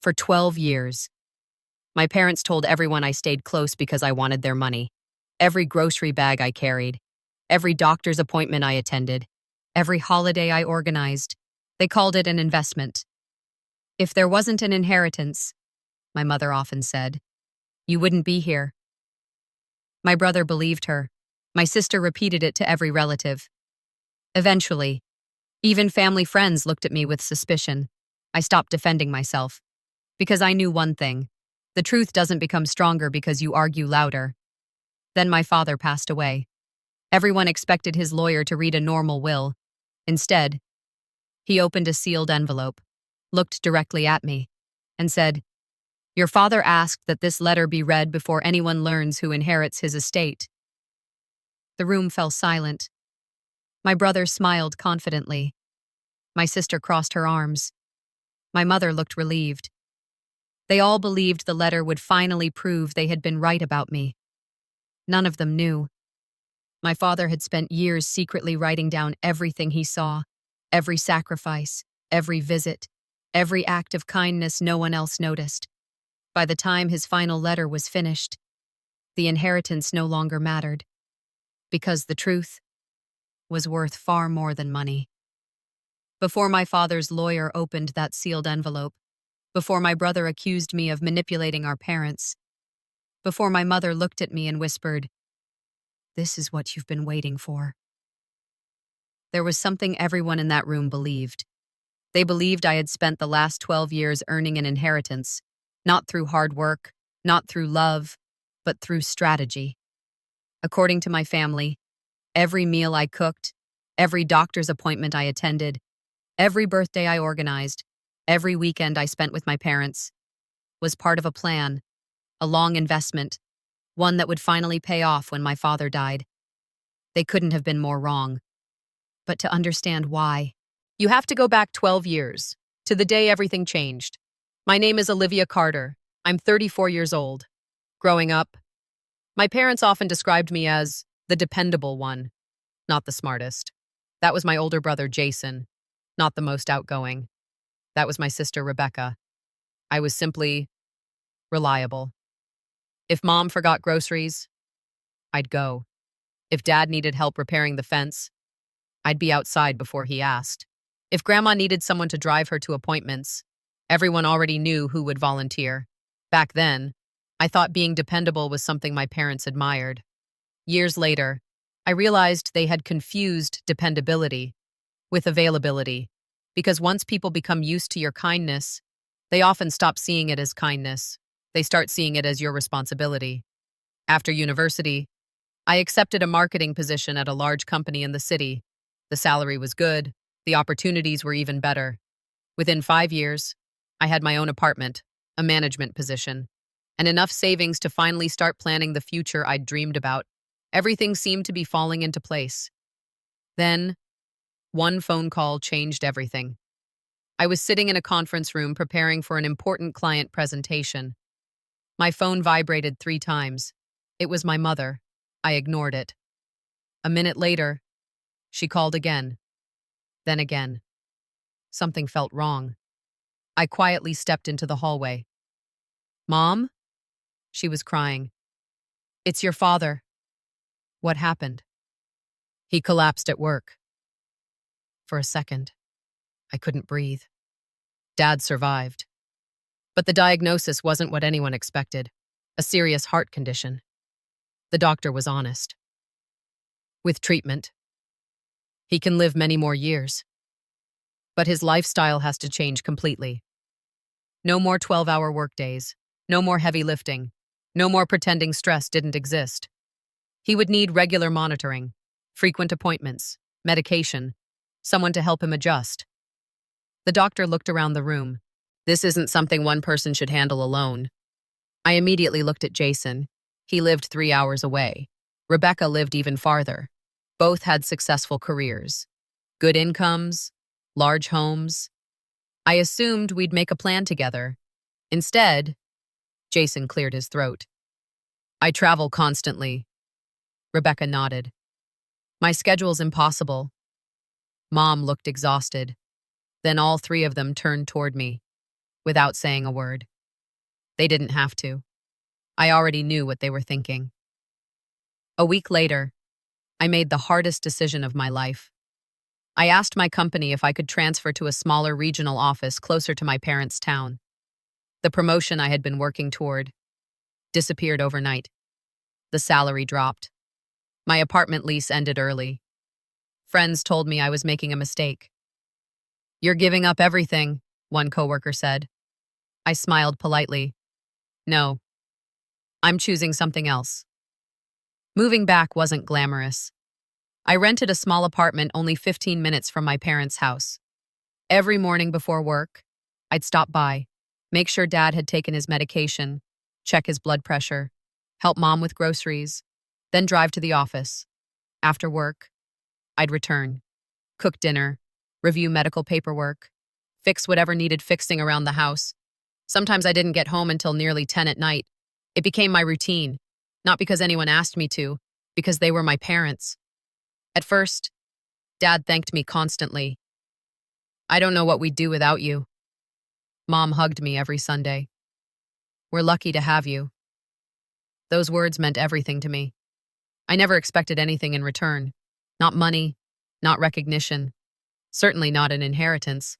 For 12 years. My parents told everyone I stayed close because I wanted their money. Every grocery bag I carried, every doctor's appointment I attended, every holiday I organized. They called it an investment. If there wasn't an inheritance, my mother often said, you wouldn't be here. My brother believed her. My sister repeated it to every relative. Eventually, even family friends looked at me with suspicion. I stopped defending myself. Because I knew one thing. The truth doesn't become stronger because you argue louder. Then my father passed away. Everyone expected his lawyer to read a normal will. Instead, he opened a sealed envelope, looked directly at me, and said, "Your father asked that this letter be read before anyone learns who inherits his estate." The room fell silent. My brother smiled confidently. My sister crossed her arms. My mother looked relieved. They all believed the letter would finally prove they had been right about me. None of them knew. My father had spent years secretly writing down everything he saw, every sacrifice, every visit, every act of kindness no one else noticed. By the time his final letter was finished, the inheritance no longer mattered, because the truth was worth far more than money. Before my father's lawyer opened that sealed envelope, before my brother accused me of manipulating our parents, before my mother looked at me and whispered, "This is what you've been waiting for," there was something everyone in that room believed. They believed I had spent the last 12 years earning an inheritance, not through hard work, not through love, but through strategy. According to my family, every meal I cooked, every doctor's appointment I attended, every birthday I organized, every weekend I spent with my parents, was part of a plan, a long investment, one that would finally pay off when my father died. They couldn't have been more wrong. But to understand why, you have to go back 12 years, to the day everything changed. My name is Olivia Carter. I'm 34 years old. Growing up, my parents often described me as the dependable one, not the smartest. That was my older brother, Jason, not the most outgoing. That was my sister, Rebecca. I was simply reliable. If mom forgot groceries, I'd go. If dad needed help repairing the fence, I'd be outside before he asked. If grandma needed someone to drive her to appointments, everyone already knew who would volunteer. Back then, I thought being dependable was something my parents admired. Years later, I realized they had confused dependability with availability, because once people become used to your kindness, they often stop seeing it as kindness. They start seeing it as your responsibility. After university, I accepted a marketing position at a large company in the city. The salary was good, the opportunities were even better. Within 5 years, I had my own apartment, a management position, and enough savings to finally start planning the future I'd dreamed about. Everything seemed to be falling into place. Then, one phone call changed everything. I was sitting in a conference room preparing for an important client presentation. My phone vibrated 3 times. It was my mother. I ignored it. A minute later, she called again. Then again. Something felt wrong. I quietly stepped into the hallway. "Mom?" She was crying. "It's your father." "What happened?" "He collapsed at work." For a second, I couldn't breathe. Dad survived. But the diagnosis wasn't what anyone expected, a serious heart condition. The doctor was honest. With treatment, he can live many more years. But his lifestyle has to change completely. No more 12-hour workdays, no more heavy lifting, no more pretending stress didn't exist. He would need regular monitoring, frequent appointments, medication, someone to help him adjust. The doctor looked around the room. This isn't something one person should handle alone. I immediately looked at Jason. He lived 3 hours away. Rebecca lived even farther. Both had successful careers, good incomes, large homes. I assumed we'd make a plan together. Instead, Jason cleared his throat. "I travel constantly." Rebecca nodded. "My schedule's impossible." Mom looked exhausted. Then all 3 of them turned toward me. without saying a word. They didn't have to. I already knew what they were thinking. A week later, I made the hardest decision of my life. I asked my company if I could transfer to a smaller regional office closer to my parents' town. The promotion I had been working toward disappeared overnight. The salary dropped. My apartment lease ended early. Friends told me I was making a mistake. "You're giving up everything," one coworker said. I smiled politely. "No, I'm choosing something else." Moving back wasn't glamorous. I rented a small apartment only 15 minutes from my parents' house. Every morning before work, I'd stop by, make sure Dad had taken his medication, check his blood pressure, help Mom with groceries, then drive to the office. After work, I'd return, cook dinner, review medical paperwork, fix whatever needed fixing around the house. Sometimes I didn't get home until nearly 10 at night. It became my routine, not because anyone asked me to, because they were my parents. At first, Dad thanked me constantly. "I don't know what we'd do without you." Mom hugged me every Sunday. "We're lucky to have you." Those words meant everything to me. I never expected anything in return. Not money, not recognition, certainly not an inheritance.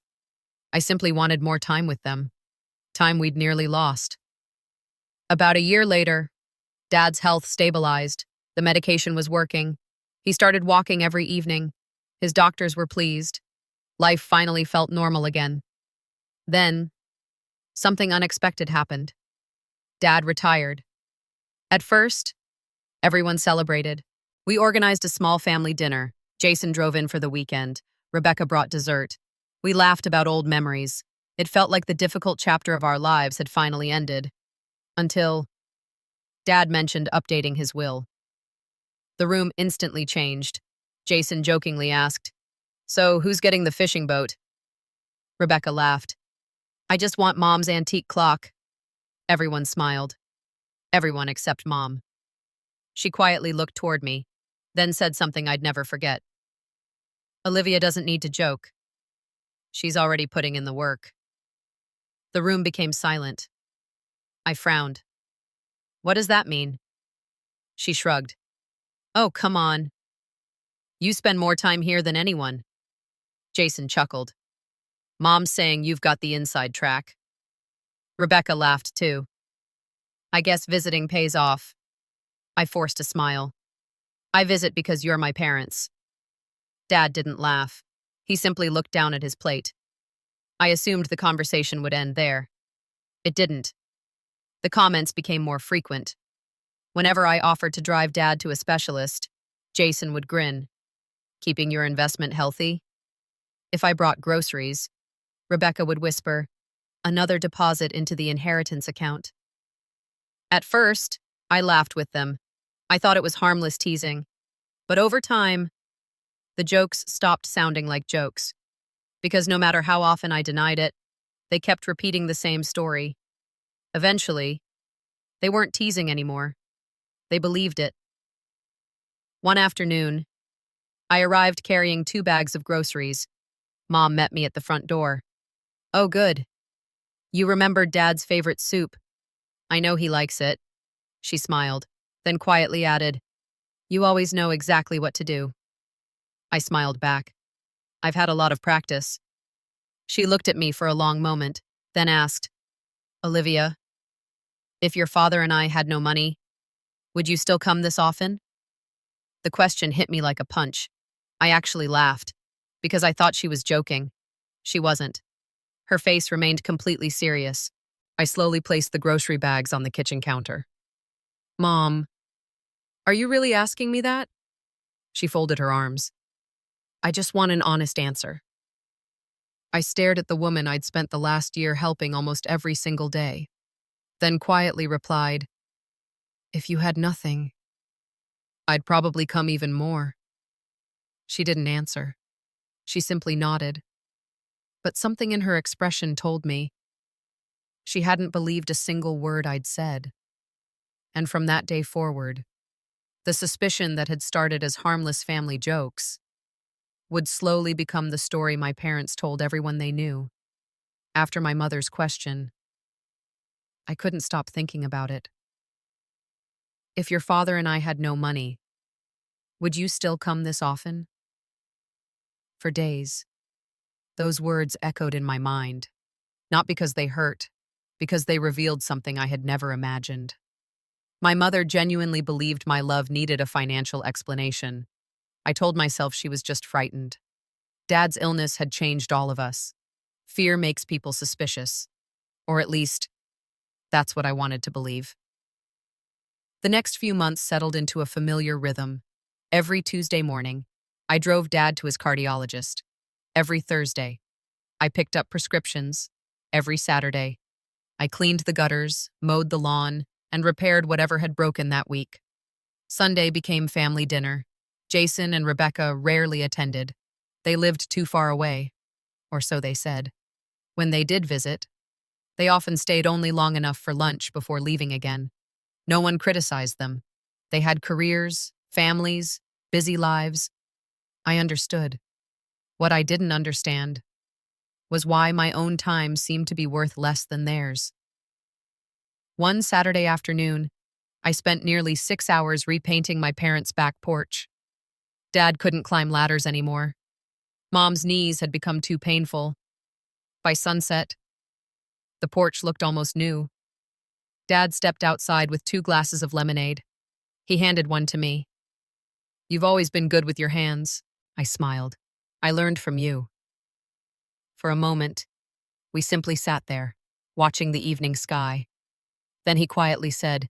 I simply wanted more time with them, time we'd nearly lost. About a year later, Dad's health stabilized. The medication was working. He started walking every evening. His doctors were pleased. Life finally felt normal again. Then, something unexpected happened. Dad retired. At first, everyone celebrated. We organized a small family dinner. Jason drove in for the weekend. Rebecca brought dessert. We laughed about old memories. It felt like the difficult chapter of our lives had finally ended. Until Dad mentioned updating his will. The room instantly changed. Jason jokingly asked, "So, who's getting the fishing boat?" Rebecca laughed. "I just want Mom's antique clock." Everyone smiled. Everyone except Mom. She quietly looked toward me, then said something I'd never forget. "Olivia doesn't need to joke. She's already putting in the work." The room became silent. I frowned. "What does that mean?" She shrugged. "Oh, come on. You spend more time here than anyone." Jason chuckled. "Mom's saying you've got the inside track." Rebecca laughed too. "I guess visiting pays off." I forced a smile. "I visit because you're my parents." Dad didn't laugh. He simply looked down at his plate. I assumed the conversation would end there. It didn't. The comments became more frequent. Whenever I offered to drive Dad to a specialist, Jason would grin. "Keeping your investment healthy?" If I brought groceries, Rebecca would whisper, "Another deposit into the inheritance account." At first, I laughed with them. I thought it was harmless teasing. But over time, the jokes stopped sounding like jokes. Because no matter how often I denied it, they kept repeating the same story. Eventually, they weren't teasing anymore. They believed it. One afternoon, I arrived carrying 2 bags of groceries. Mom met me at the front door. "Oh, good. You remembered Dad's favorite soup. I know he likes it." She smiled, then quietly added, "You always know exactly what to do." I smiled back. "I've had a lot of practice." She looked at me for a long moment, then asked, "Olivia, if your father and I had no money, would you still come this often?" The question hit me like a punch. I actually laughed, because I thought she was joking. She wasn't. Her face remained completely serious. I slowly placed the grocery bags on the kitchen counter. "Mom, are you really asking me that?" She folded her arms. "I just want an honest answer." I stared at the woman I'd spent the last year helping almost every single day, then quietly replied, "If you had nothing, I'd probably come even more." She didn't answer. She simply nodded. But something in her expression told me she hadn't believed a single word I'd said. And from that day forward, the suspicion that had started as harmless family jokes would slowly become the story my parents told everyone they knew. After my mother's question, I couldn't stop thinking about it. If your father and I had no money, would you still come this often? For days, those words echoed in my mind, not because they hurt, because they revealed something I had never imagined. My mother genuinely believed my love needed a financial explanation. I told myself she was just frightened. Dad's illness had changed all of us. Fear makes people suspicious. Or at least, that's what I wanted to believe. The next few months settled into a familiar rhythm. Every Tuesday morning, I drove Dad to his cardiologist. Every Thursday, I picked up prescriptions. Every Saturday, I cleaned the gutters, mowed the lawn, and repaired whatever had broken that week. Sunday became family dinner. Jason and Rebecca rarely attended. They lived too far away, or so they said. When they did visit, they often stayed only long enough for lunch before leaving again. No one criticized them. They had careers, families, busy lives. I understood. What I didn't understand was why my own time seemed to be worth less than theirs. One Saturday afternoon, I spent nearly 6 hours repainting my parents' back porch. Dad couldn't climb ladders anymore. Mom's knees had become too painful. By sunset, the porch looked almost new. Dad stepped outside with 2 glasses of lemonade. He handed one to me. "You've always been good with your hands," I smiled. "I learned from you." For a moment, we simply sat there, watching the evening sky. Then he quietly said,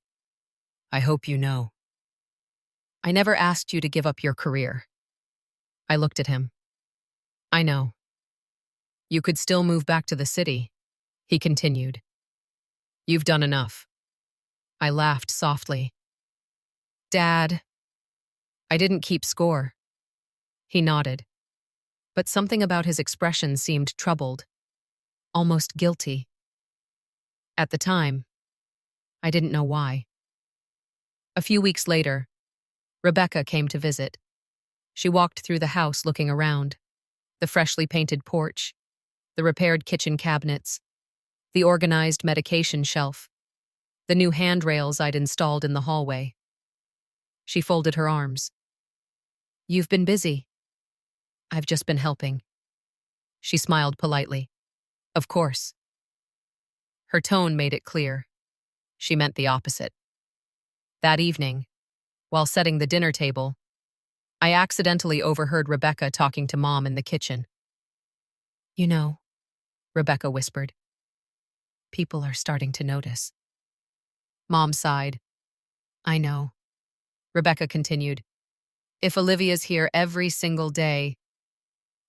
"I hope you know. I never asked you to give up your career." I looked at him. "I know. You could still move back to the city," he continued. "You've done enough." I laughed softly. "Dad, I didn't keep score." He nodded, but something about his expression seemed troubled, almost guilty. At the time, I didn't know why. A few weeks later, Rebecca came to visit. She walked through the house looking around. The freshly painted porch, the repaired kitchen cabinets, the organized medication shelf, the new handrails I'd installed in the hallway. She folded her arms. "You've been busy." "I've just been helping." She smiled politely. "Of course." Her tone made it clear. She meant the opposite. That evening, while setting the dinner table, I accidentally overheard Rebecca talking to Mom in the kitchen. "You know," Rebecca whispered, "people are starting to notice." Mom sighed. "I know." Rebecca continued, "If Olivia's here every single day,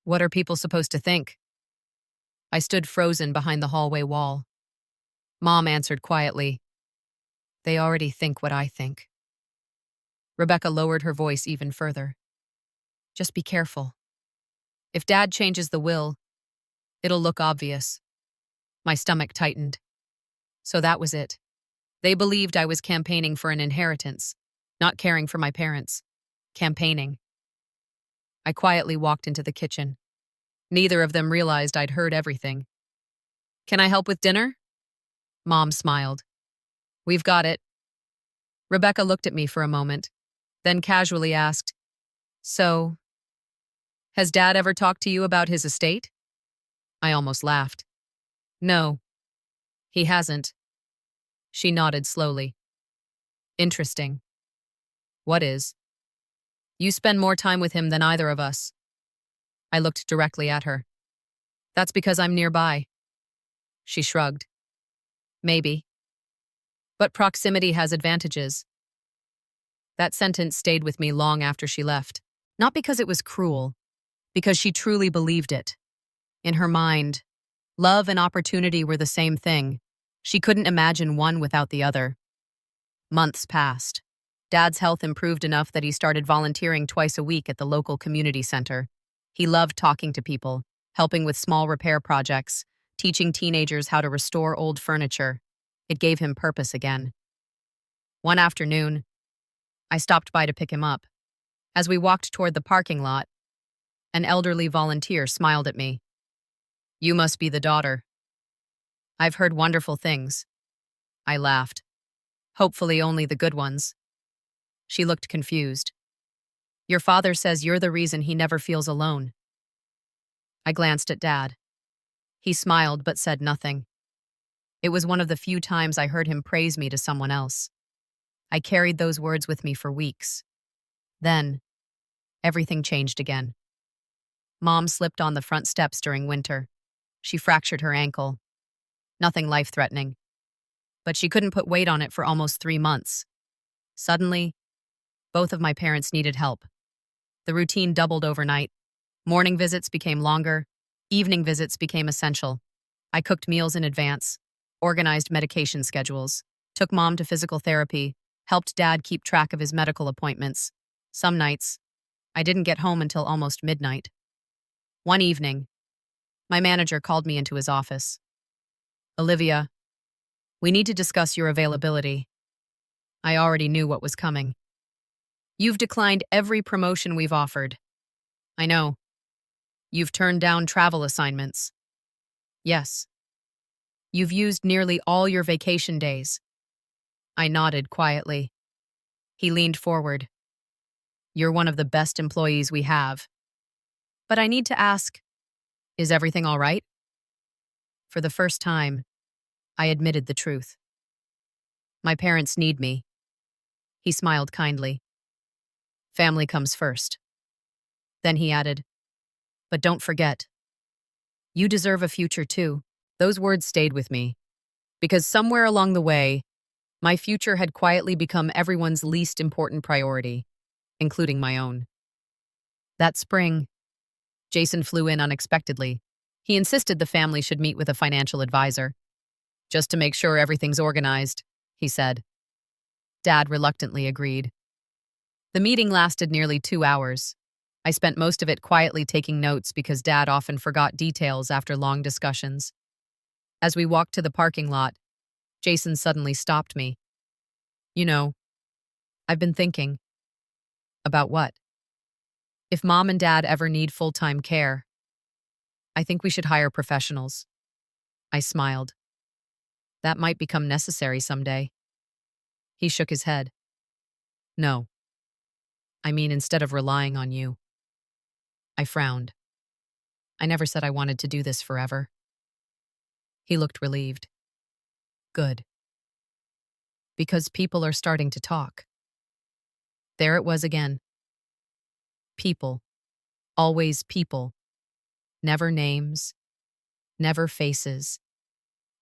what are people supposed to think?" I stood frozen behind the hallway wall. Mom answered quietly, "They already think what I think." Rebecca lowered her voice even further. "Just be careful. If Dad changes the will, it'll look obvious." My stomach tightened. So that was it. They believed I was campaigning for an inheritance, not caring for my parents. Campaigning. I quietly walked into the kitchen. Neither of them realized I'd heard everything. "Can I help with dinner?" Mom smiled. "We've got it." Rebecca looked at me for a moment, then casually asked, "So, has Dad ever talked to you about his estate?" I almost laughed. "No, he hasn't." She nodded slowly. "Interesting." "What is?" "You spend more time with him than either of us." I looked directly at her. "That's because I'm nearby." She shrugged. "Maybe. But proximity has advantages." That sentence stayed with me long after she left. Not because it was cruel, because she truly believed it. In her mind, love and opportunity were the same thing. She couldn't imagine one without the other. Months passed. Dad's health improved enough that he started volunteering twice a week at the local community center. He loved talking to people, helping with small repair projects, teaching teenagers how to restore old furniture. It gave him purpose again. One afternoon, I stopped by to pick him up. As we walked toward the parking lot, an elderly volunteer smiled at me. "You must be the daughter." I've heard wonderful things. I laughed. Hopefully only the good ones. She looked confused. Your father says you're the reason he never feels alone. I glanced at Dad. He smiled but said nothing. It was one of the few times I heard him praise me to someone else. I carried those words with me for weeks. Then, everything changed again. Mom slipped on the front steps during winter. She fractured her ankle. Nothing life-threatening. But she couldn't put weight on it for almost 3 months. Suddenly, both of my parents needed help. The routine doubled overnight. Morning visits became longer. Evening visits became essential. I cooked meals in advance, organized medication schedules, took Mom to physical therapy, helped Dad keep track of his medical appointments. Some nights, I didn't get home until almost midnight. One evening, my manager called me into his office. Olivia, we need to discuss your availability. I already knew what was coming. You've declined every promotion we've offered. I know. You've turned down travel assignments. Yes. You've used nearly all your vacation days. I nodded quietly. He leaned forward. You're one of the best employees we have. But I need to ask, is everything all right? For the first time, I admitted the truth. My parents need me. He smiled kindly. Family comes first. Then he added, but don't forget, you deserve a future too. Those words stayed with me, because somewhere along the way, my future had quietly become everyone's least important priority, including my own. That spring, Jason flew in unexpectedly. He insisted the family should meet with a financial advisor. Just to make sure everything's organized, he said. Dad reluctantly agreed. The meeting lasted nearly 2 hours. I spent most of it quietly taking notes because Dad often forgot details after long discussions. As we walked to the parking lot, Jason suddenly stopped me. You know, I've been thinking. About what? If Mom and Dad ever need full-time care, I think we should hire professionals. I smiled. That might become necessary someday. He shook his head. No. I mean, instead of relying on you. I frowned. I never said I wanted to do this forever. He looked relieved. Good. Because people are starting to talk. There it was again. People. Always people. Never names. Never faces.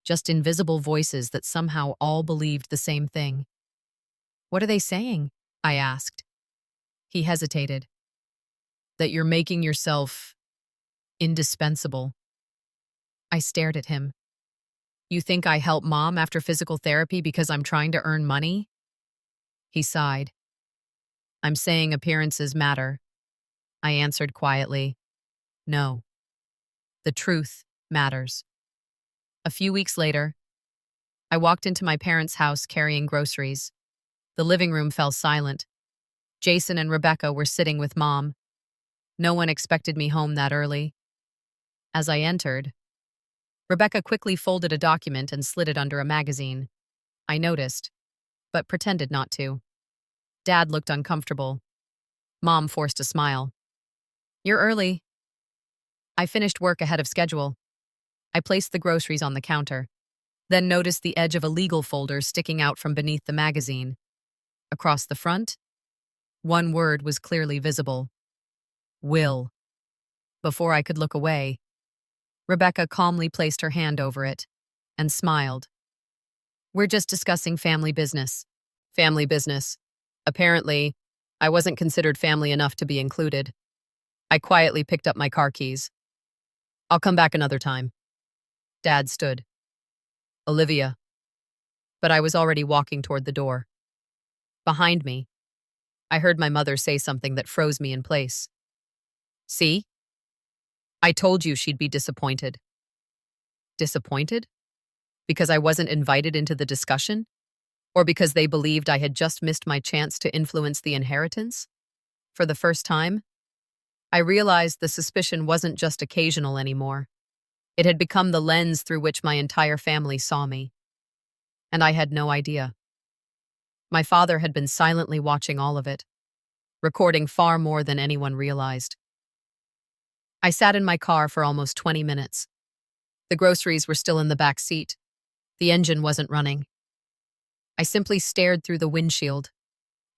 Just invisible voices that somehow all believed the same thing. What are they saying? I asked. He hesitated. That you're making yourself indispensable. I stared at him. You think I help Mom after physical therapy because I'm trying to earn money? He sighed. I'm saying appearances matter. I answered quietly. No. The truth matters. A few weeks later, I walked into my parents' house carrying groceries. The living room fell silent. Jason and Rebecca were sitting with Mom. No one expected me home that early. As I entered, Rebecca quickly folded a document and slid it under a magazine. I noticed, but pretended not to. Dad looked uncomfortable. Mom forced a smile. You're early. I finished work ahead of schedule. I placed the groceries on the counter, then noticed the edge of a legal folder sticking out from beneath the magazine. Across the front, one word was clearly visible. Will. Before I could look away, Rebecca calmly placed her hand over it and smiled. We're just discussing family business. Family business. Apparently, I wasn't considered family enough to be included. I quietly picked up my car keys. I'll come back another time. Dad stood. Olivia. But I was already walking toward the door. Behind me, I heard my mother say something that froze me in place. See? I told you she'd be disappointed. Disappointed? Because I wasn't invited into the discussion? Or because they believed I had just missed my chance to influence the inheritance? For the first time, I realized the suspicion wasn't just occasional anymore. It had become the lens through which my entire family saw me, and I had no idea. My father had been silently watching all of it, recording far more than anyone realized. I sat in my car for almost 20 minutes. The groceries were still in the back seat. The engine wasn't running. I simply stared through the windshield,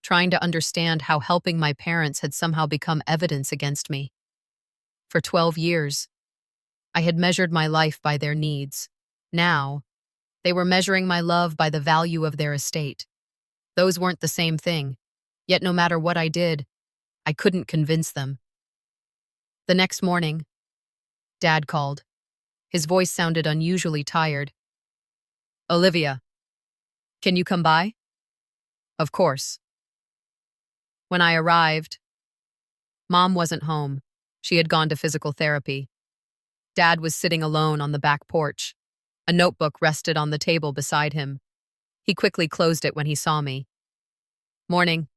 trying to understand how helping my parents had somehow become evidence against me. For 12 years, I had measured my life by their needs. Now, they were measuring my love by the value of their estate. Those weren't the same thing, yet no matter what I did, I couldn't convince them. The next morning, Dad called. His voice sounded unusually tired. "Olivia, can you come by?" Of course. When I arrived, Mom wasn't home. She had gone to physical therapy. Dad was sitting alone on the back porch. A notebook rested on the table beside him. He quickly closed it when he saw me. "Morning,"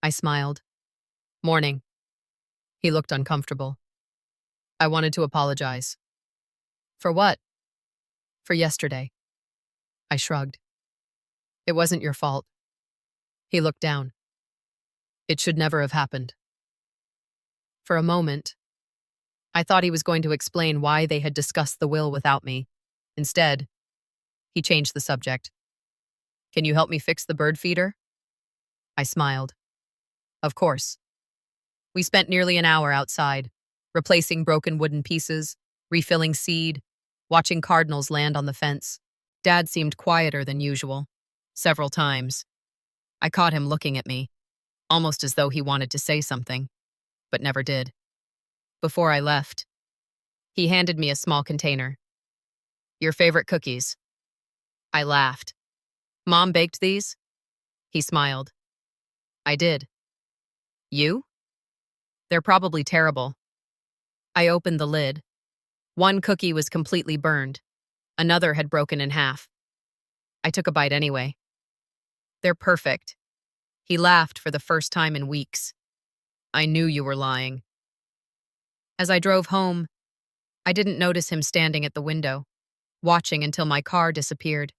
I smiled. "Morning." He looked uncomfortable. "I wanted to apologize." "For what?" "For yesterday." I shrugged. "It wasn't your fault." He looked down. "It should never have happened." For a moment, I thought he was going to explain why they had discussed the will without me. Instead, he changed the subject. "Can you help me fix the bird feeder?" I smiled. "Of course." We spent nearly an hour outside, replacing broken wooden pieces, refilling seed, watching cardinals land on the fence. Dad seemed quieter than usual. Several times, I caught him looking at me, almost as though he wanted to say something, but never did. Before I left, he handed me a small container. "Your favorite cookies." I laughed. "Mom baked these?" He smiled. "I did." "You?" "They're probably terrible." I opened the lid. One cookie was completely burned. Another had broken in half. I took a bite anyway. "They're perfect." He laughed for the first time in weeks. "I knew you were lying." As I drove home, I didn't notice him standing at the window, watching until my car disappeared,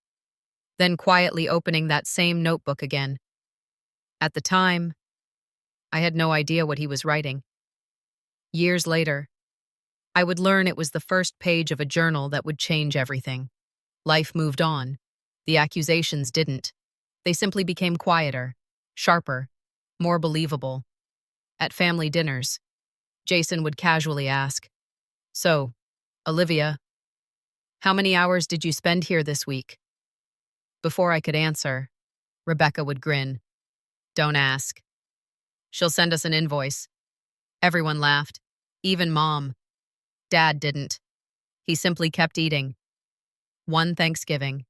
then quietly opening that same notebook again. At the time, I had no idea what he was writing. Years later, I would learn it was the first page of a journal that would change everything. Life moved on. The accusations didn't. They simply became quieter, sharper, more believable. At family dinners, Jason would casually ask, "So, Olivia, how many hours did you spend here this week?" Before I could answer, Rebecca would grin. "Don't ask. She'll send us an invoice." Everyone laughed, even Mom. Dad didn't. He simply kept eating. One Thanksgiving.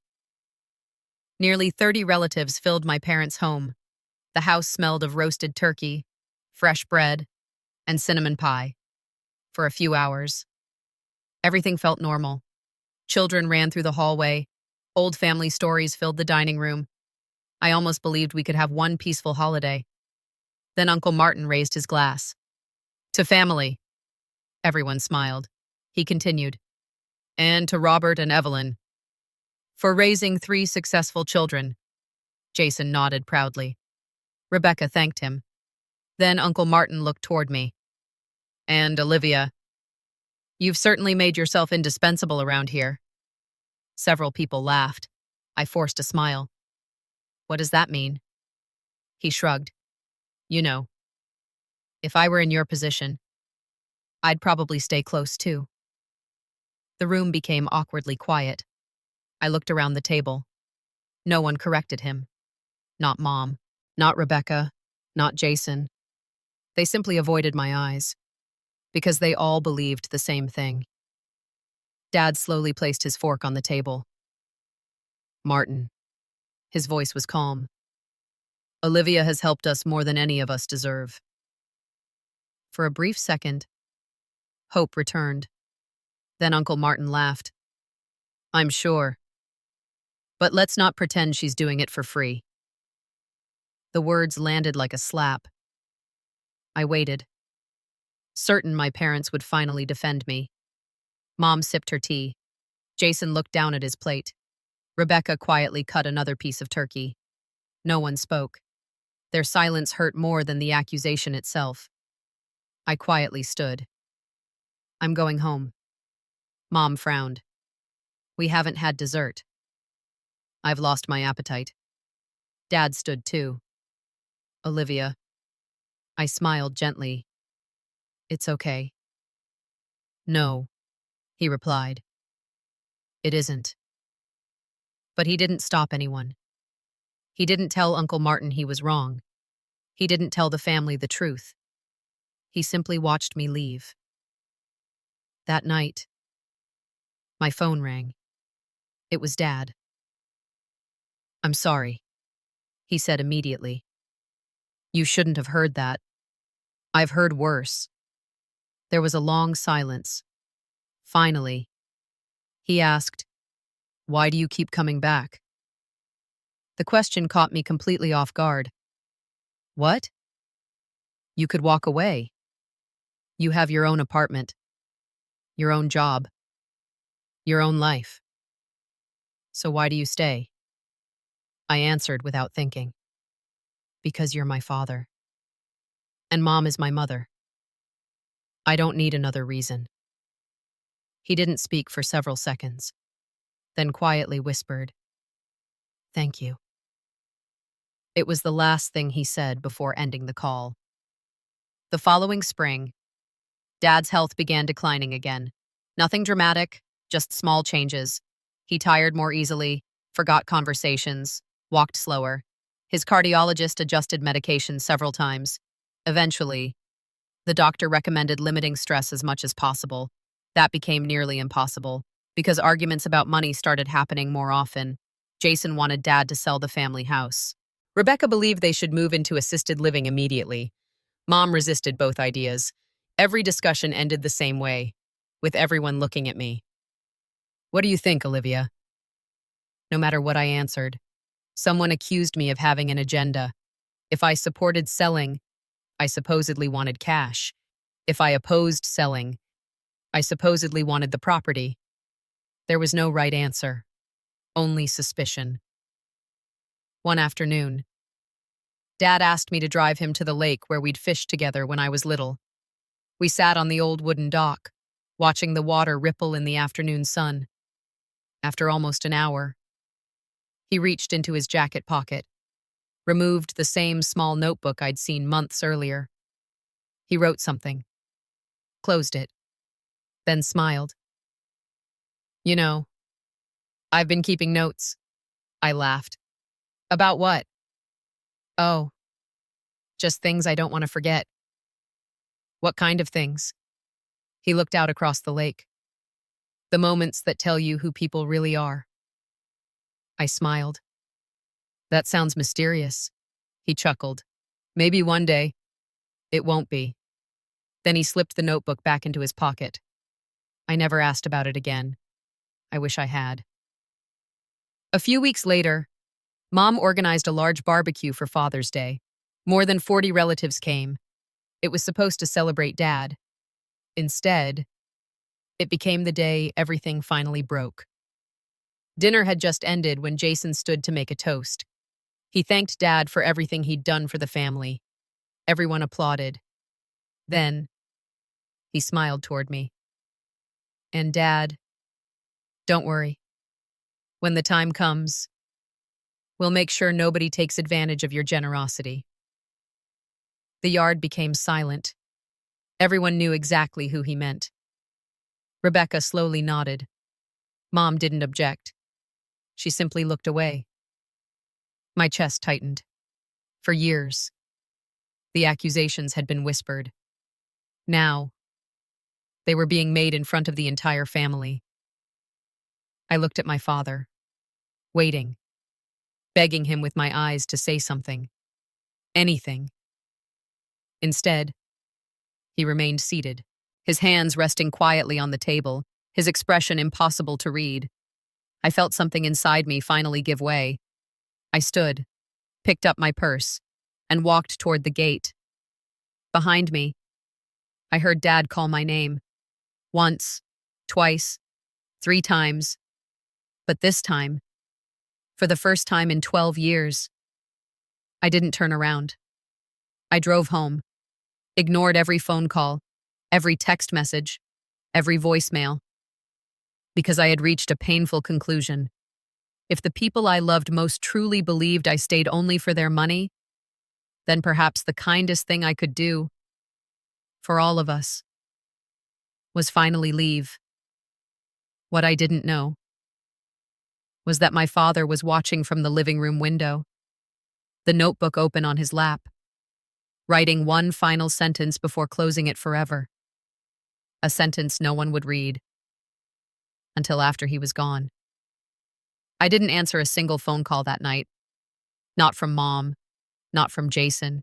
Nearly 30 relatives filled my parents' home. The house smelled of roasted turkey, fresh bread, and cinnamon pie. For a few hours, everything felt normal. Children ran through the hallway. Old family stories filled the dining room. I almost believed we could have one peaceful holiday. Then Uncle Martin raised his glass. "To family." Everyone smiled. He continued. "And to Robert and Evelyn. For raising 3 successful children." Jason nodded proudly. Rebecca thanked him. Then Uncle Martin looked toward me. "And Olivia, you've certainly made yourself indispensable around here." Several people laughed. I forced a smile. "What does that mean?" He shrugged. "You know, if I were in your position, I'd probably stay close too." The room became awkwardly quiet. I looked around the table. No one corrected him. Not Mom, not Rebecca, not Jason. They simply avoided my eyes, because they all believed the same thing. Dad slowly placed his fork on the table. "Martin." His voice was calm. "Olivia has helped us more than any of us deserve." For a brief second, hope returned. Then Uncle Martin laughed. "I'm sure. But let's not pretend she's doing it for free." The words landed like a slap. I waited, certain my parents would finally defend me. Mom sipped her tea. Jason looked down at his plate. Rebecca quietly cut another piece of turkey. No one spoke. Their silence hurt more than the accusation itself. I quietly stood. I'm going home. Mom frowned. We haven't had dessert. I've lost my appetite. Dad stood too. Olivia. I smiled gently. It's okay. No, he replied. It isn't. But he didn't stop anyone. He didn't tell Uncle Martin he was wrong. He didn't tell the family the truth. He simply watched me leave. That night, my phone rang. It was Dad. I'm sorry, he said immediately. You shouldn't have heard that. I've heard worse. There was a long silence. Finally, he asked, Why do you keep coming back? The question caught me completely off guard. What? You could walk away. You have your own apartment, your own job, your own life. So why do you stay? I answered without thinking. Because you're my father. And Mom is my mother. I don't need another reason. He didn't speak for several seconds, then quietly whispered, Thank you. It was the last thing he said before ending the call. The following spring, Dad's health began declining again. Nothing dramatic, just small changes. He tired more easily, forgot conversations, walked slower. His cardiologist adjusted medication several times. Eventually, the doctor recommended limiting stress as much as possible. That became nearly impossible, because arguments about money started happening more often. Jason wanted Dad to sell the family house. Rebecca believed they should move into assisted living immediately. Mom resisted both ideas. Every discussion ended the same way, with everyone looking at me. What do you think, Olivia? No matter what I answered, someone accused me of having an agenda. If I supported selling, I supposedly wanted cash. If I opposed selling, I supposedly wanted the property. There was no right answer, only suspicion. One afternoon, Dad asked me to drive him to the lake where we'd fished together when I was little. We sat on the old wooden dock, watching the water ripple in the afternoon sun. After almost an hour, he reached into his jacket pocket, removed the same small notebook I'd seen months earlier. He wrote something, closed it, then smiled. You know, I've been keeping notes. I laughed. About what? Oh, just things I don't want to forget. What kind of things? He looked out across the lake. The moments that tell you who people really are. I smiled. That sounds mysterious. He chuckled. Maybe one day. It won't be. Then he slipped the notebook back into his pocket. I never asked about it again. I wish I had. A few weeks later, Mom organized a large barbecue for Father's Day. More than 40 relatives came. It was supposed to celebrate Dad. Instead, it became the day everything finally broke. Dinner had just ended when Jason stood to make a toast. He thanked Dad for everything he'd done for the family. Everyone applauded. Then, he smiled toward me. And Dad, don't worry. When the time comes, we'll make sure nobody takes advantage of your generosity. The yard became silent. Everyone knew exactly who he meant. Rebecca slowly nodded. Mom didn't object. She simply looked away. My chest tightened. For years, the accusations had been whispered. Now, they were being made in front of the entire family. I looked at my father, waiting, begging him with my eyes to say something. Anything. Instead, he remained seated, his hands resting quietly on the table, his expression impossible to read. I felt something inside me finally give way. I stood, picked up my purse, and walked toward the gate. Behind me, I heard Dad call my name. Once, twice, 3 times, but this time, for the first time in 12 years, I didn't turn around. I drove home, ignored every phone call, every text message, every voicemail, because I had reached a painful conclusion. If the people I loved most truly believed I stayed only for their money, then perhaps the kindest thing I could do, for all of us, was finally leave. What I didn't know was that my father was watching from the living room window, the notebook open on his lap, writing one final sentence before closing it forever. A sentence no one would read until after he was gone. I didn't answer a single phone call that night. Not from Mom, not from Jason,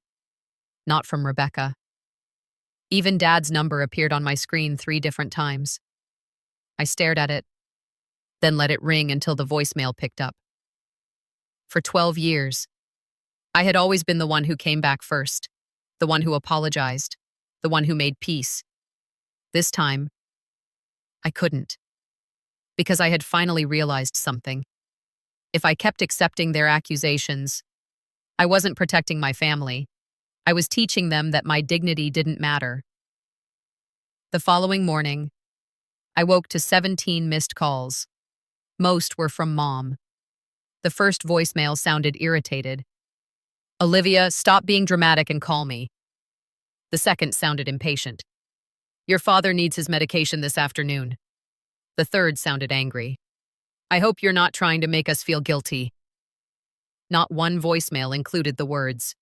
not from Rebecca. Even Dad's number appeared on my screen 3 different times. I stared at it, then let it ring until the voicemail picked up. For 12 years, I had always been the one who came back first, the one who apologized, the one who made peace. This time, I couldn't, because I had finally realized something. If I kept accepting their accusations, I wasn't protecting my family. I was teaching them that my dignity didn't matter. The following morning, I woke to 17 missed calls. Most were from Mom. The first voicemail sounded irritated. "Olivia, stop being dramatic and call me." The second sounded impatient. "Your father needs his medication this afternoon." The third sounded angry. "I hope you're not trying to make us feel guilty." Not one voicemail included the words,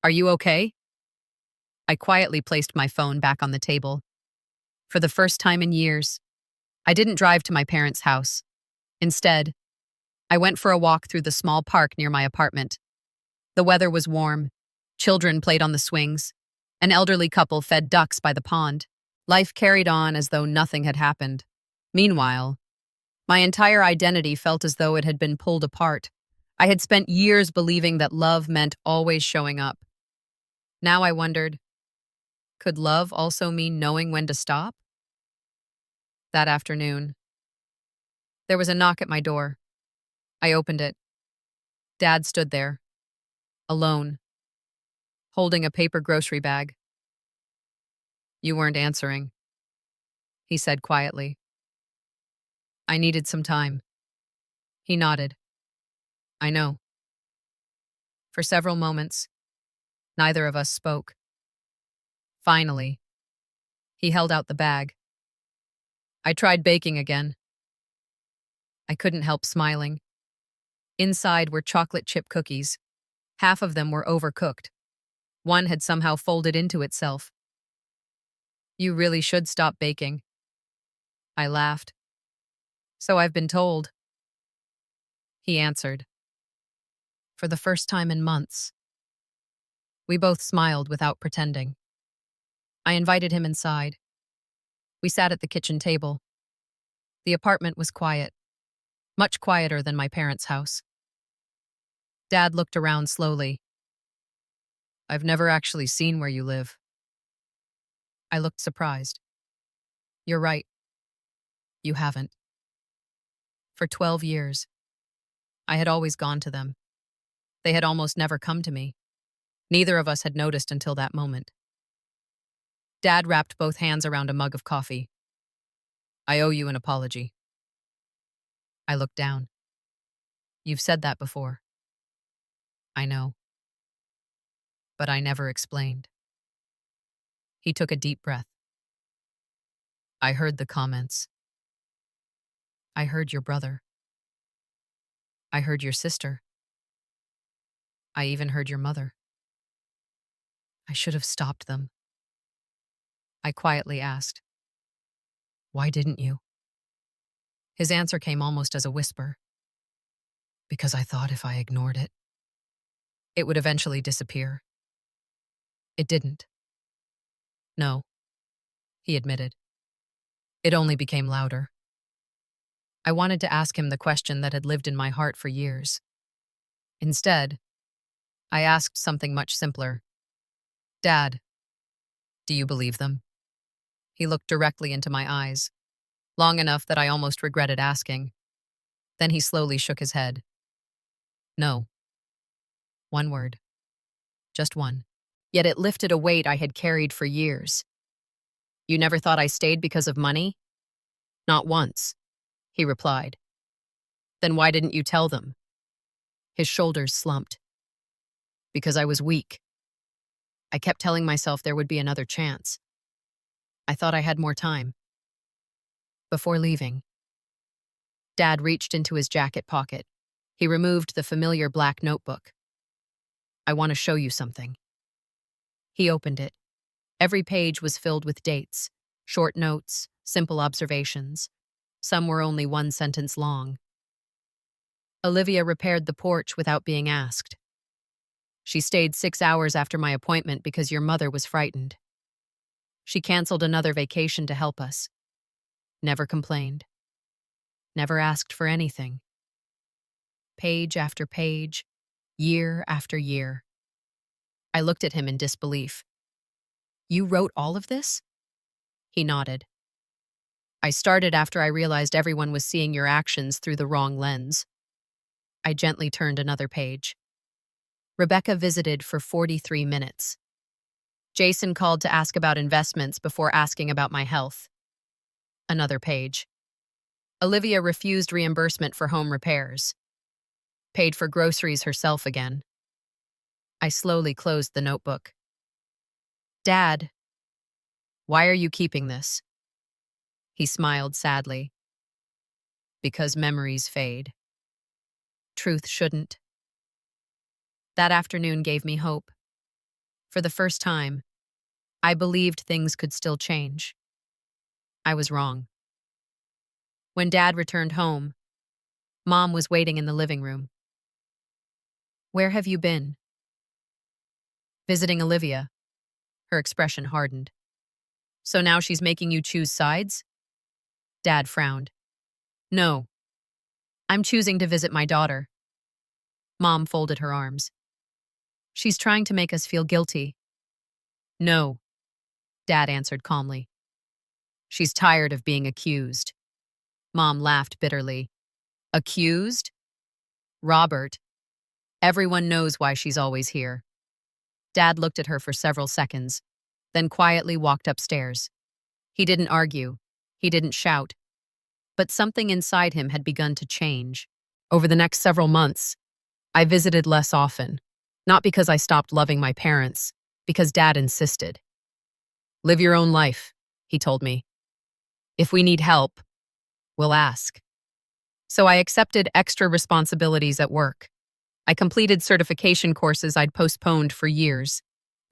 "Are you okay?" I quietly placed my phone back on the table. For the first time in years, I didn't drive to my parents' house. Instead, I went for a walk through the small park near my apartment. The weather was warm. Children played on the swings. An elderly couple fed ducks by the pond. Life carried on as though nothing had happened. Meanwhile, my entire identity felt as though it had been pulled apart. I had spent years believing that love meant always showing up. Now I wondered, could love also mean knowing when to stop? That afternoon, there was a knock at my door. I opened it. Dad stood there, alone, holding a paper grocery bag. "You weren't answering," he said quietly. "I needed some time." He nodded. "I know." For several moments, neither of us spoke. Finally, he held out the bag. I tried baking again. I couldn't help smiling. Inside were chocolate chip cookies. Half of them were overcooked. One had somehow folded into itself. "You really should stop baking." I laughed. "So I've been told." He answered. For the first time in months. We both smiled without pretending. I invited him inside. We sat at the kitchen table. The apartment was quiet, much quieter than my parents' house. Dad looked around slowly. "I've never actually seen where you live." I looked surprised. "You're right. You haven't." For 12 years, I had always gone to them. They had almost never come to me. Neither of us had noticed until that moment. Dad wrapped both hands around a mug of coffee. "I owe you an apology." I looked down. "You've said that before." "I know. But I never explained." He took a deep breath. "I heard the comments. I heard your brother. I heard your sister. I even heard your mother. I should have stopped them." I quietly asked, "Why didn't you?" His answer came almost as a whisper. "Because I thought if I ignored it, it would eventually disappear." It didn't. "No," he admitted. "It only became louder." I wanted to ask him the question that had lived in my heart for years. Instead, I asked something much simpler. "Dad, do you believe them?" He looked directly into my eyes. long enough that I almost regretted asking. Then he slowly shook his head. No. One word. Just one. Yet it lifted a weight I had carried for years. You never thought I stayed because of money? Not once, he replied. Then why didn't you tell them? His shoulders slumped. Because I was weak. I kept telling myself there would be another chance. I thought I had more time. Before leaving, Dad reached into his jacket pocket. He removed the familiar black notebook. I want to show you something. He opened it. Every page was filled with dates, short notes, simple observations. Some were only one sentence long. Olivia repaired the porch without being asked. She stayed 6 hours after my appointment because your mother was frightened. She canceled another vacation to help us. Never complained. Never asked for anything. Page after page, year after year. I looked at him in disbelief. You wrote all of this? He nodded. I started after I realized everyone was seeing your actions through the wrong lens. I gently turned another page. Rebecca visited for 43 minutes. Jason called to ask about investments before asking about my health. Another page. Olivia refused reimbursement for home repairs. Paid for groceries herself again. I slowly closed the notebook. Dad, why are you keeping this? He smiled sadly. Because memories fade. Truth shouldn't. That afternoon gave me hope. For the first time, I believed things could still change. I was wrong. When Dad returned home, Mom was waiting in the living room. Where have you been? Visiting Olivia. Her expression hardened. So now she's making you choose sides? Dad frowned. No. I'm choosing to visit my daughter. Mom folded her arms. She's trying to make us feel guilty. No, Dad answered calmly. She's tired of being accused. Mom laughed bitterly. Accused? Robert. Everyone knows why she's always here. Dad looked at her for several seconds, then quietly walked upstairs. He didn't argue. He didn't shout. But something inside him had begun to change. Over the next several months, I visited less often. Not because I stopped loving my parents, because Dad insisted. Live your own life, he told me. If we need help, we'll ask. So I accepted extra responsibilities at work. I completed certification courses I'd postponed for years.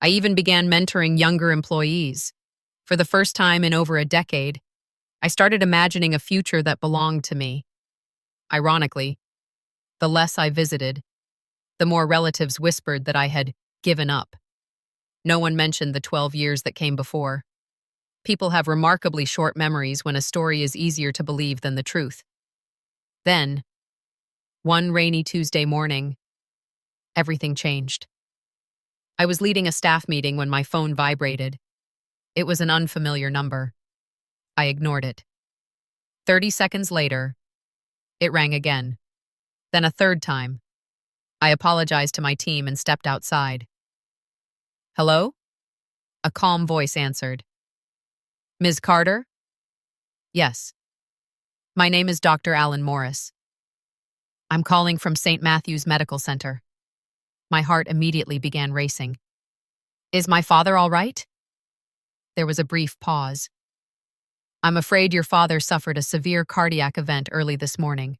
I even began mentoring younger employees. For the first time in over a decade, I started imagining a future that belonged to me. Ironically, the less I visited, the more relatives whispered that I had given up. No one mentioned the 12 years that came before. People have remarkably short memories when a story is easier to believe than the truth. Then, one rainy Tuesday morning, everything changed. I was leading a staff meeting when my phone vibrated. It was an unfamiliar number. I ignored it. 30 seconds later, it rang again. Then a third time. I apologized to my team and stepped outside. Hello? A calm voice answered. Ms. Carter? Yes. My name is Dr. Alan Morris. I'm calling from St. Matthew's Medical Center. My heart immediately began racing. Is my father all right? There was a brief pause. I'm afraid your father suffered a severe cardiac event early this morning.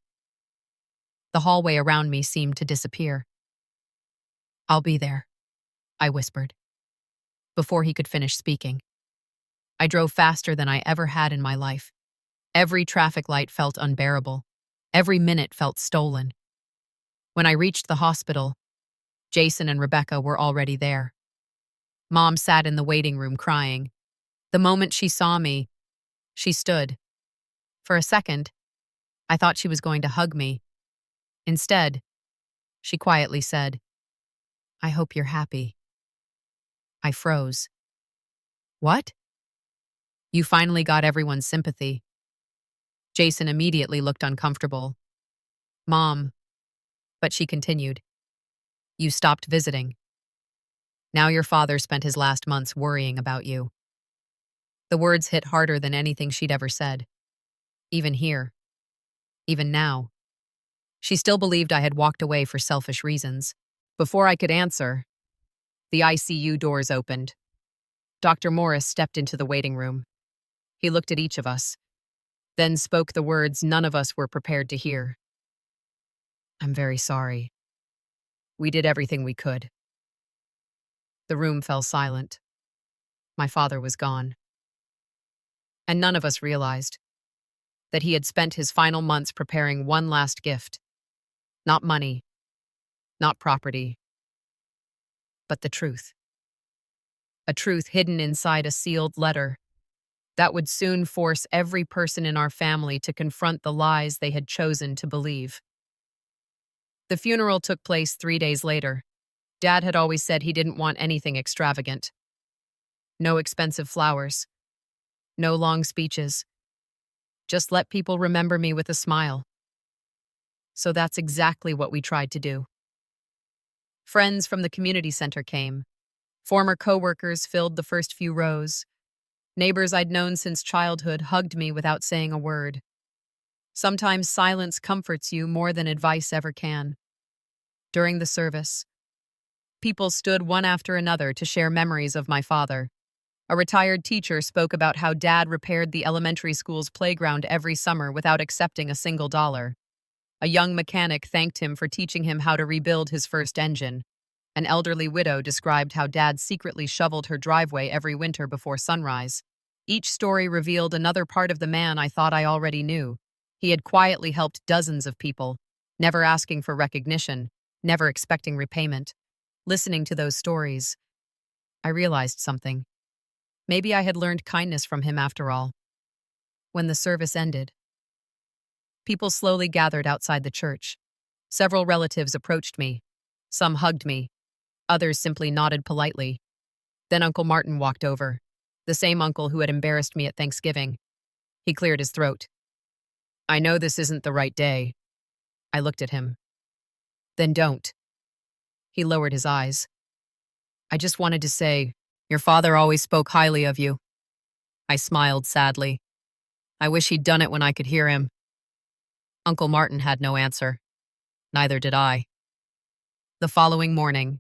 The hallway around me seemed to disappear. I'll be there, I whispered. Before he could finish speaking, I drove faster than I ever had in my life. Every traffic light felt unbearable. Every minute felt stolen. When I reached the hospital, Jason and Rebecca were already there. Mom sat in the waiting room crying. The moment she saw me, she stood. For a second, I thought she was going to hug me. Instead, she quietly said, I hope you're happy. I froze. What? You finally got everyone's sympathy. Jason immediately looked uncomfortable. Mom, but she continued. You stopped visiting. Now your father spent his last months worrying about you. The words hit harder than anything she'd ever said. Even here. Even now. She still believed I had walked away for selfish reasons. Before I could answer, the ICU doors opened. Dr. Morris stepped into the waiting room. He looked at each of us, then spoke the words none of us were prepared to hear. I'm very sorry. We did everything we could. The room fell silent. My father was gone. And none of us realized that he had spent his final months preparing one last gift. Not money, not property, but the truth. A truth hidden inside a sealed letter that would soon force every person in our family to confront the lies they had chosen to believe. The funeral took place 3 days later. Dad had always said he didn't want anything extravagant. No expensive flowers. No long speeches. Just let people remember me with a smile. So that's exactly what we tried to do. Friends from the community center came. Former coworkers filled the first few rows. Neighbors I'd known since childhood hugged me without saying a word. Sometimes silence comforts you more than advice ever can. During the service, people stood one after another to share memories of my father. A retired teacher spoke about how Dad repaired the elementary school's playground every summer without accepting a single dollar. A young mechanic thanked him for teaching him how to rebuild his first engine. An elderly widow described how Dad secretly shoveled her driveway every winter before sunrise. Each story revealed another part of the man I thought I already knew. He had quietly helped dozens of people, never asking for recognition, never expecting repayment. Listening to those stories, I realized something. Maybe I had learned kindness from him after all. When the service ended, people slowly gathered outside the church. Several relatives approached me. Some hugged me. Others simply nodded politely. Then Uncle Martin walked over, the same uncle who had embarrassed me at Thanksgiving. He cleared his throat. I know this isn't the right day. I looked at him. Then don't. He lowered his eyes. I just wanted to say, your father always spoke highly of you. I smiled sadly. I wish he'd done it when I could hear him. Uncle Martin had no answer. Neither did I. The following morning,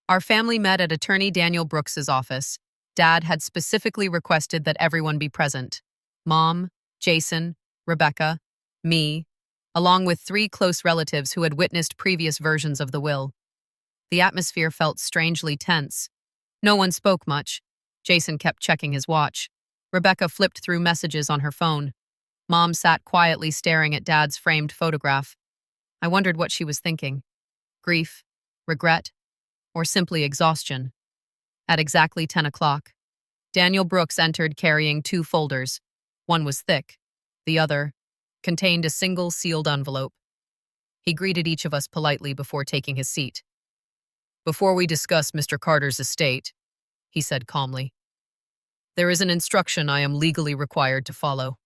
our family met at Attorney Daniel Brooks's office. Dad had specifically requested that everyone be present. Mom, Jason, Rebecca, me, along with 3 close relatives who had witnessed previous versions of the will. The atmosphere felt strangely tense. No one spoke much. Jason kept checking his watch. Rebecca flipped through messages on her phone. Mom sat quietly staring at Dad's framed photograph. I wondered what she was thinking. Grief, regret, or simply exhaustion. At exactly 10 o'clock, Daniel Brooks entered carrying 2 folders. One was thick. The other contained a single sealed envelope. He greeted each of us politely before taking his seat. Before we discuss Mr. Carter's estate, he said calmly, there is an instruction I am legally required to follow.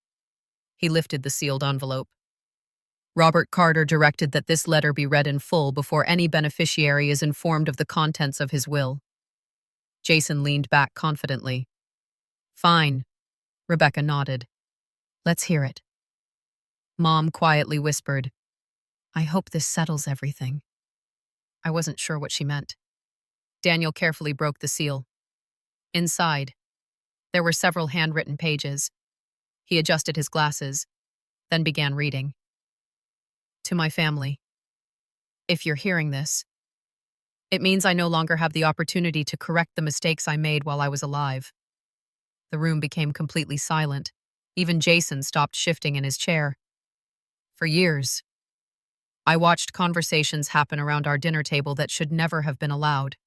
He lifted the sealed envelope. Robert Carter directed that this letter be read in full before any beneficiary is informed of the contents of his will. Jason leaned back confidently. Fine. Rebecca nodded. Let's hear it. Mom quietly whispered, I hope this settles everything. I wasn't sure what she meant. Daniel carefully broke the seal. Inside, there were several handwritten pages. He adjusted his glasses, then began reading. To my family, if you're hearing this, it means I no longer have the opportunity to correct the mistakes I made while I was alive. The room became completely silent. Even Jason stopped shifting in his chair. For years, I watched conversations happen around our dinner table that should never have been allowed.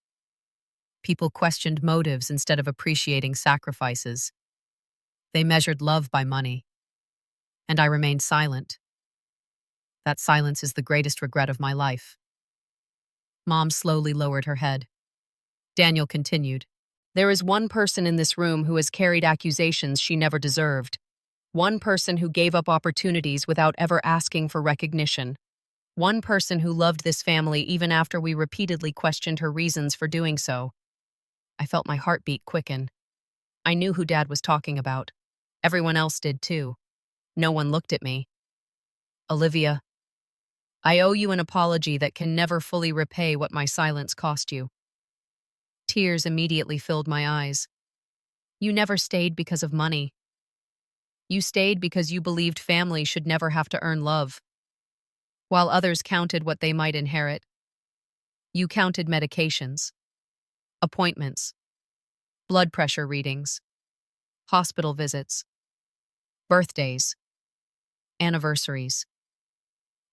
People questioned motives instead of appreciating sacrifices. They measured love by money. And I remained silent. That silence is the greatest regret of my life. Mom slowly lowered her head. Daniel continued. There is one person in this room who has carried accusations she never deserved. One person who gave up opportunities without ever asking for recognition. One person who loved this family even after we repeatedly questioned her reasons for doing so. I felt my heartbeat quicken. I knew who Dad was talking about. Everyone else did too. No one looked at me. Olivia, I owe you an apology that can never fully repay what my silence cost you. Tears immediately filled my eyes. You never stayed because of money. You stayed because you believed family should never have to earn love. While others counted what they might inherit, you counted medications, appointments, blood pressure readings, hospital visits, birthdays, anniversaries.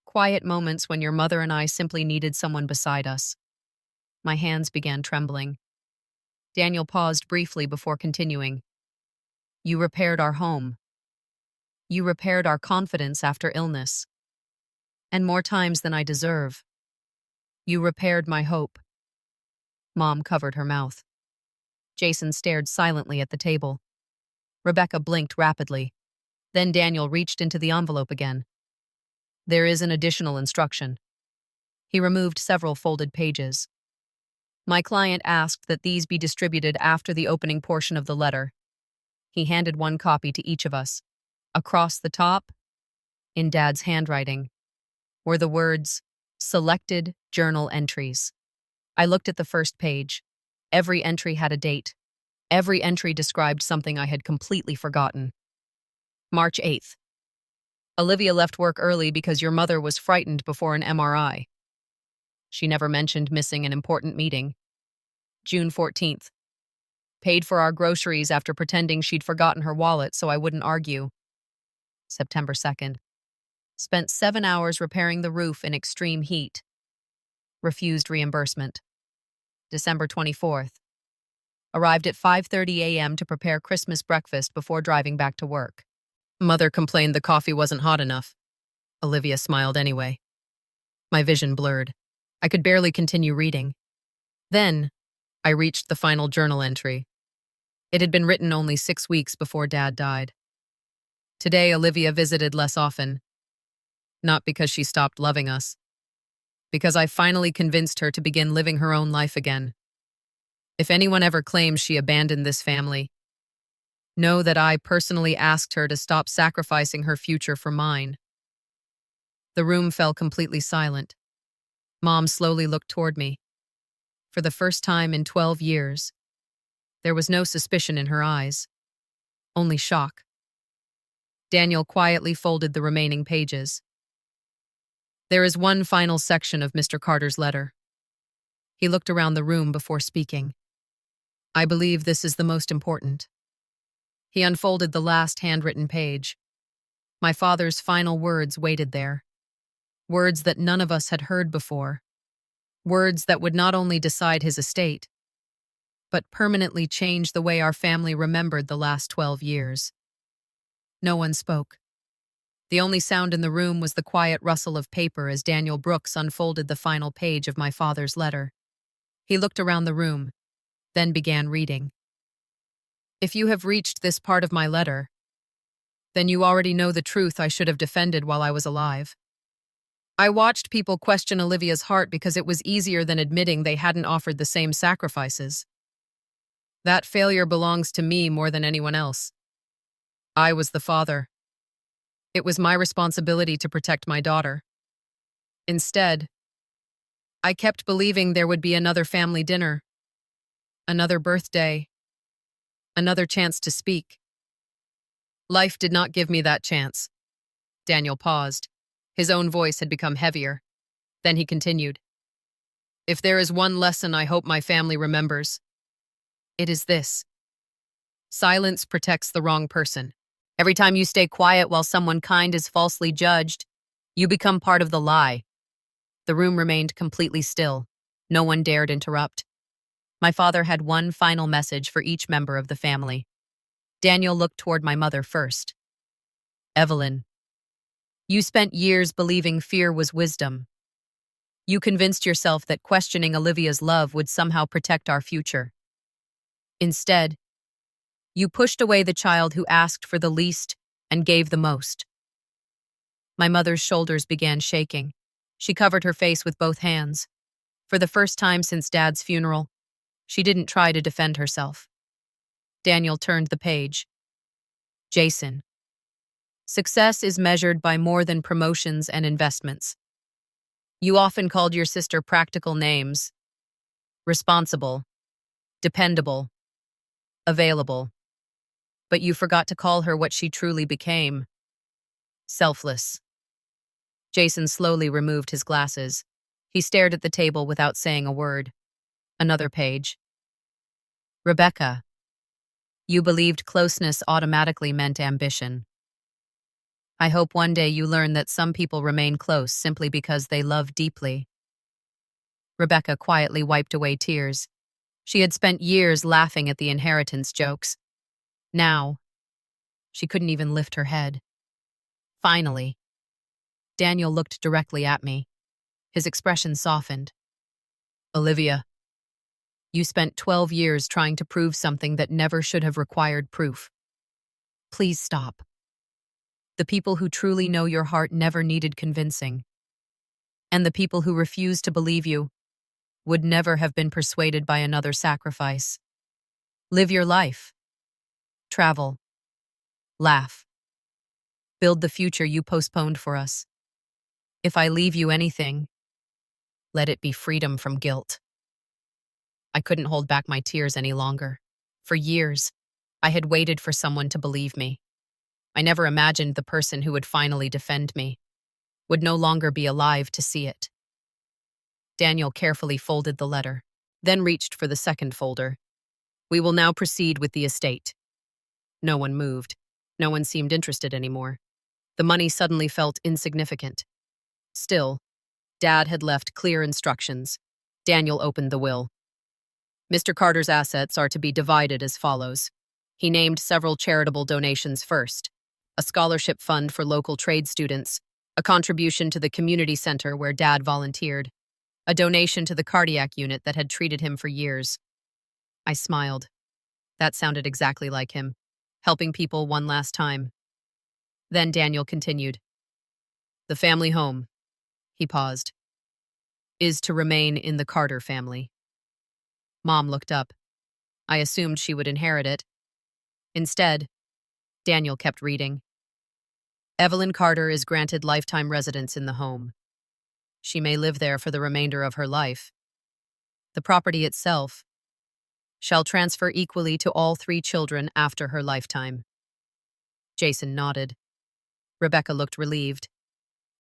Quiet moments when your mother and I simply needed someone beside us. My hands began trembling. Daniel paused briefly before continuing. You repaired our home. You repaired our confidence after illness. And more times than I deserve. You repaired my hope. Mom covered her mouth. Jason stared silently at the table. Rebecca blinked rapidly. Then Daniel reached into the envelope again. There is an additional instruction. He removed several folded pages. My client asked that these be distributed after the opening portion of the letter. He handed one copy to each of us. Across the top, in Dad's handwriting, were the words, Selected Journal Entries. I looked at the first page. Every entry had a date. Every entry described something I had completely forgotten. March 8th. Olivia left work early because your mother was frightened before an MRI. She never mentioned missing an important meeting. June 14th. Paid for our groceries after pretending she'd forgotten her wallet so I wouldn't argue. September 2nd. Spent 7 hours repairing the roof in extreme heat. Refused reimbursement. December 24th. Arrived at 5:30 a.m. to prepare Christmas breakfast before driving back to work. Mother complained the coffee wasn't hot enough. Olivia smiled anyway. My vision blurred. I could barely continue reading. Then, I reached the final journal entry. It had been written only 6 weeks before Dad died. Today, Olivia visited less often. Not because she stopped loving us. Because I finally convinced her to begin living her own life again. If anyone ever claims she abandoned this family, know that I personally asked her to stop sacrificing her future for mine. The room fell completely silent. Mom slowly looked toward me. For the first time in 12 years, there was no suspicion in her eyes, only shock. Daniel quietly folded the remaining pages. There is one final section of Mr. Carter's letter. He looked around the room before speaking. I believe this is the most important. He unfolded the last handwritten page. My father's final words waited there. Words that none of us had heard before. Words that would not only decide his estate, but permanently change the way our family remembered the last 12 years. No one spoke. The only sound in the room was the quiet rustle of paper as Daniel Brooks unfolded the final page of my father's letter. He looked around the room, then began reading. If you have reached this part of my letter, then you already know the truth I should have defended while I was alive. I watched people question Olivia's heart because it was easier than admitting they hadn't offered the same sacrifices. That failure belongs to me more than anyone else. I was the father. It was my responsibility to protect my daughter. Instead, I kept believing there would be another family dinner, another birthday, another chance to speak. Life did not give me that chance. Daniel paused. His own voice had become heavier. Then he continued. If there is one lesson I hope my family remembers, it is this. Silence protects the wrong person. Every time you stay quiet while someone kind is falsely judged, you become part of the lie. The room remained completely still. No one dared interrupt. My father had one final message for each member of the family. Daniel looked toward my mother first. Evelyn, you spent years believing fear was wisdom. You convinced yourself that questioning Olivia's love would somehow protect our future. Instead, you pushed away the child who asked for the least and gave the most. My mother's shoulders began shaking. She covered her face with both hands. For the first time since Dad's funeral, she didn't try to defend herself. Daniel turned the page. Jason. Success is measured by more than promotions and investments. You often called your sister practical names: responsible, dependable, available. But you forgot to call her what she truly became: selfless. Jason slowly removed his glasses. He stared at the table without saying a word. Another page. Rebecca. You believed closeness automatically meant ambition. I hope one day you learn that some people remain close simply because they love deeply. Rebecca quietly wiped away tears. She had spent years laughing at the inheritance jokes. Now, she couldn't even lift her head. Finally, Daniel looked directly at me. His expression softened. Olivia, you spent 12 years trying to prove something that never should have required proof. Please stop. The people who truly know your heart never needed convincing. And the people who refuse to believe you would never have been persuaded by another sacrifice. Live your life. Travel. Laugh. Build the future you postponed for us. If I leave you anything, let it be freedom from guilt. I couldn't hold back my tears any longer. For years, I had waited for someone to believe me. I never imagined the person who would finally defend me would no longer be alive to see it. Daniel carefully folded the letter, then reached for the second folder. We will now proceed with the estate. No one moved. No one seemed interested anymore. The money suddenly felt insignificant. Still, Dad had left clear instructions. Daniel opened the will. Mr. Carter's assets are to be divided as follows. He named several charitable donations first: a scholarship fund for local trade students, a contribution to the community center where Dad volunteered, a donation to the cardiac unit that had treated him for years. I smiled. That sounded exactly like him, helping people one last time. Then Daniel continued. The family home, he paused, is to remain in the Carter family. Mom looked up. I assumed she would inherit it. Instead, Daniel kept reading. Evelyn Carter is granted lifetime residence in the home. She may live there for the remainder of her life. The property itself shall transfer equally to all 3 children after her lifetime. Jason nodded. Rebecca looked relieved.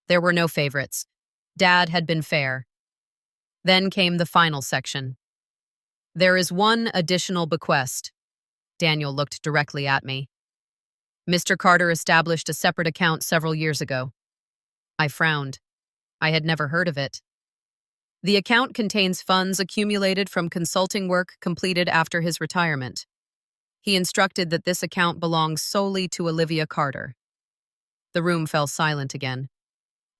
There were no favorites. Dad had been fair. Then came the final section. There is one additional bequest. Daniel looked directly at me. Mr. Carter established a separate account several years ago. I frowned. I had never heard of it. The account contains funds accumulated from consulting work completed after his retirement. He instructed that this account belongs solely to Olivia Carter. The room fell silent again.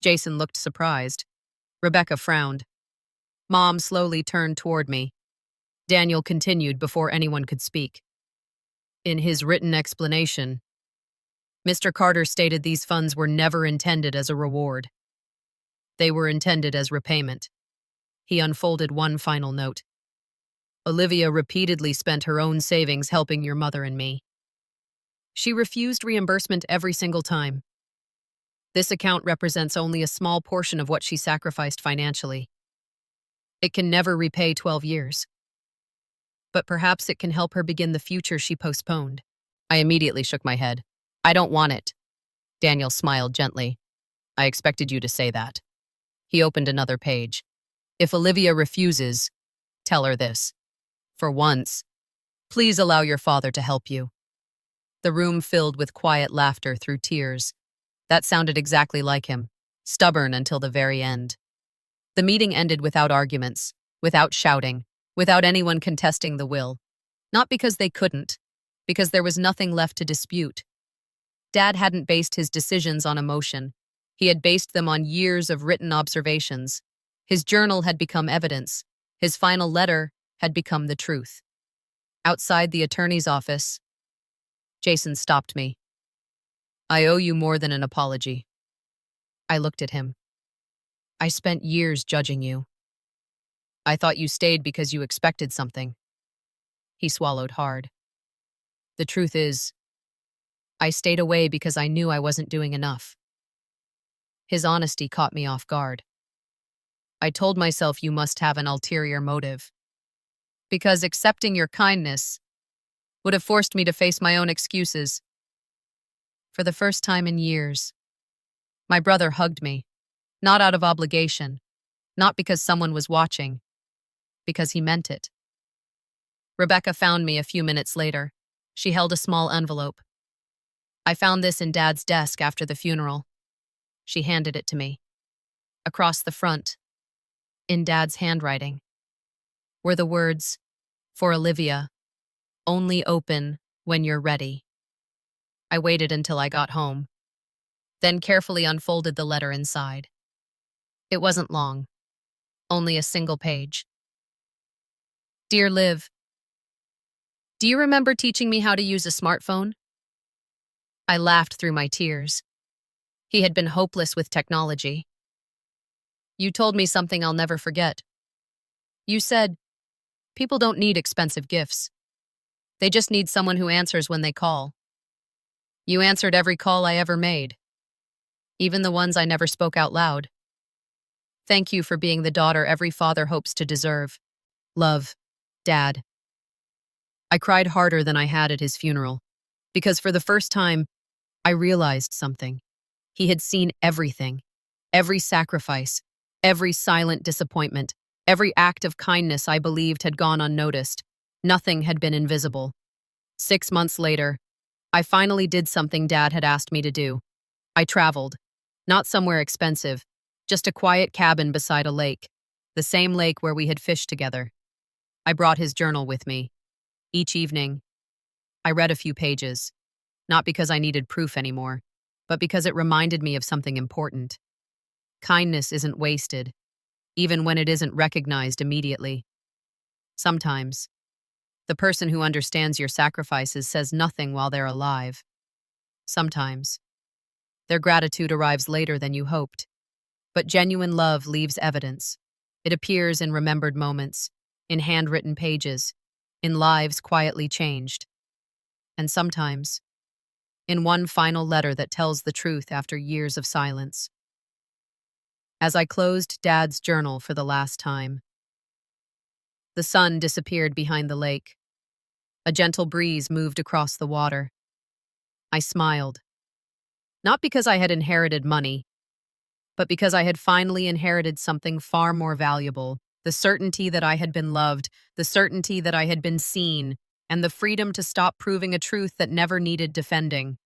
Jason looked surprised. Rebecca frowned. Mom slowly turned toward me. Daniel continued before anyone could speak. In his written explanation, Mr. Carter stated these funds were never intended as a reward. They were intended as repayment. He unfolded one final note. Olivia repeatedly spent her own savings helping your mother and me. She refused reimbursement every single time. This account represents only a small portion of what she sacrificed financially. It can never repay 12 years. But perhaps it can help her begin the future she postponed. I immediately shook my head. I don't want it. Daniel smiled gently. I expected you to say that. He opened another page. If Olivia refuses, tell her this. For once, please allow your father to help you. The room filled with quiet laughter through tears. That sounded exactly like him, stubborn until the very end. The meeting ended without arguments, without shouting, without anyone contesting the will. Not because they couldn't, because there was nothing left to dispute. Dad hadn't based his decisions on emotion. He had based them on years of written observations. His journal had become evidence. His final letter had become the truth. Outside the attorney's office, Jason stopped me. I owe you more than an apology. I looked at him. I spent years judging you. I thought you stayed because you expected something. He swallowed hard. The truth is, I stayed away because I knew I wasn't doing enough. His honesty caught me off guard. I told myself you must have an ulterior motive, because accepting your kindness would have forced me to face my own excuses. For the first time in years, my brother hugged me, not out of obligation, not because someone was watching, because he meant it. Rebecca found me a few minutes later. She held a small envelope. I found this in Dad's desk after the funeral. She handed it to me. Across the front, in Dad's handwriting, were the words, "For Olivia, only open when you're ready." I waited until I got home, then carefully unfolded the letter inside. It wasn't long, only a single page. Dear Liv, do you remember teaching me how to use a smartphone? I laughed through my tears. He had been hopeless with technology. You told me something I'll never forget. You said, people don't need expensive gifts. They just need someone who answers when they call. You answered every call I ever made, even the ones I never spoke out loud. Thank you for being the daughter every father hopes to deserve. Love, Dad. I cried harder than I had at his funeral, because for the first time, I realized something. He had seen everything, every sacrifice, every silent disappointment, every act of kindness I believed had gone unnoticed. Nothing had been invisible. 6 months later, I finally did something Dad had asked me to do. I traveled, not somewhere expensive, just a quiet cabin beside a lake, the same lake where we had fished together. I brought his journal with me. Each evening, I read a few pages, not because I needed proof anymore, but because it reminded me of something important. Kindness isn't wasted, even when it isn't recognized immediately. Sometimes, the person who understands your sacrifices says nothing while they're alive. Sometimes, their gratitude arrives later than you hoped. But genuine love leaves evidence. It appears in remembered moments, in handwritten pages, in lives quietly changed. And sometimes, in one final letter that tells the truth after years of silence. As I closed Dad's journal for the last time, the sun disappeared behind the lake. A gentle breeze moved across the water. I smiled. Not because I had inherited money, but because I had finally inherited something far more valuable, the certainty that I had been loved, the certainty that I had been seen, and the freedom to stop proving a truth that never needed defending.